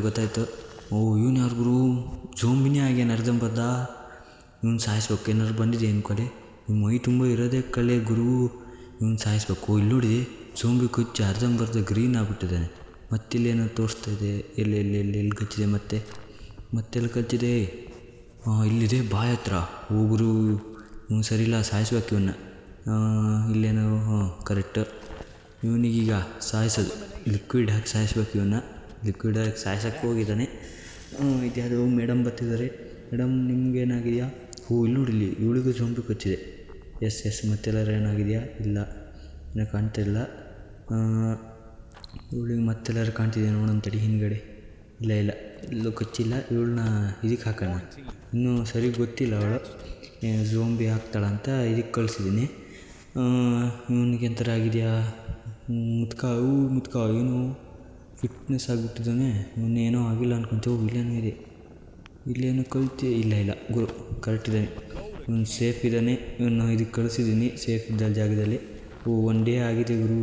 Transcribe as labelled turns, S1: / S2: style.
S1: ಗೊತ್ತಾಯ್ತು. ಇವನು ಯಾರು ಗುರು, ಜೋಂಬಿನೇ ಆಗ್ಯಾನ ಅರ್ಧಂಬರ್ಧ. ಇವ್ನು ಸಾಯಿಸ್ಬೇಕು. ಏನಾದ್ರು ಬಂದಿದೆ ಇವ್ನ ಕಡೆ. ಇವ್ನ ಮೈ ತುಂಬ ಇರೋದೇ ಕಳೆ ಗುರು. ಇವ್ನು ಸಾಯಿಸ್ಬೇಕು. ಇಲ್ಲಿ ನೋಡಿದೆ, ಜೋಂಬಿ ಕಚ್ಚಿ ಅರ್ಧಂಬರ್ಧ ಗ್ರೀನ್ ಆಗಿಬಿಟ್ಟಿದ್ದಾನೆ. ಮತ್ತಿಲ್ಲೇನೋ ತೋರಿಸ್ತಾ ಇದೆ. ಎಲ್ಲಿ ಕಚ್ಚಿದೆ ಮತ್ತೆಲ್ಲಿ ಕಚ್ಚಿದೆ? ಇಲ್ಲಿದೆ ಬಾಯಿ ಹತ್ರ. ಗುರು, ಇವ್ನು ಸರಿಯಿಲ್ಲ, ಸಾಯಿಸ್ಬೇಕು ಇವನ್ನ. ಇಲ್ಲೇನೋ ಕರೆಕ್ಟ್. ಇವನಿಗೀಗ ಸಾಯಿಸೋದು, ಲಿಕ್ವಿಡ್ ಹಾಕಿ ಸಾಯಿಸ್ಬೇಕು ಇವನ್ನ. ಲಿಕ್ವಿಡ್ ಹಾಕಿ ಸಾಯಿಸೋಕ್ಕೆ ಹೋಗಿದ್ದಾನೆ. ಇದ್ಯಾವುದೋ ಮೇಡಮ್ ಬರ್ತಿದ್ದಾರೆ. ಮೇಡಮ್ ನಿಮ್ಗೇನಾಗಿದೆಯಾ? ಇಲ್ಲಿ ನೋಡಿಲ್ಲಿ, ಇವಳಿಗೂ ಜೋಂಬಿ ಕಚ್ಚಿದೆ. ಎಸ್ ಮತ್ತೆಲ್ಲರೂ ಏನಾಗಿದೆಯಾ? ಇಲ್ಲ, ಏನೋ ಕಾಣ್ತಾಯಿಲ್ಲ. ಇವಳಿಗೆ ಮತ್ತೆಲ್ಲರೂ ಕಾಣ್ತಿದೆ ನೋಡೋಣ ತಡಿ. ಹಿಂದ್ಗಡೆ ಇಲ್ಲ ಎಲ್ಲೂ ಕಚ್ಚಿಲ್ಲ. ಇವಳನ್ನ ಇದಕ್ಕೆ ಹಾಕೋಣ. ಇನ್ನೂ ಸರಿ ಗೊತ್ತಿಲ್ಲ ಅವಳು ಜೋಂಬಿ ಹಾಕ್ತಾಳಂತ. ಇದಕ್ಕೆ ಕಳಿಸಿದ್ದೀನಿ. ಇವನಿಗೆ ಎಂಥರ ಆಗಿದೆಯಾ? ಮುತ್ಕ ಏನು ಫಿಟ್ನೆಸ್ ಆಗಿಬಿಟ್ಟಿದ್ದಾನೆ. ಇವನೇನೋ ಆಗಿಲ್ಲ ಅನ್ಕೊಂತೇವೆ. ಇಲ್ಲೇನೋ ಇದೆ, ಇಲ್ಲೇನೋ ಕಲ್ತಿ. ಇಲ್ಲ ಗುರು ಕರೆಕ್ಟ್ ಇದ್ದಾನೆ. ಇವನು ಸೇಫ್ ಇದ್ದಾನೆ. ಇವನು ಇದಕ್ಕೆ ಕಳಿಸಿದ್ದೀನಿ ಸೇಫ್ ಇದ್ದ ಜಾಗದಲ್ಲಿ. 1 ಡೇ ಆಗಿದೆ ಗುರು.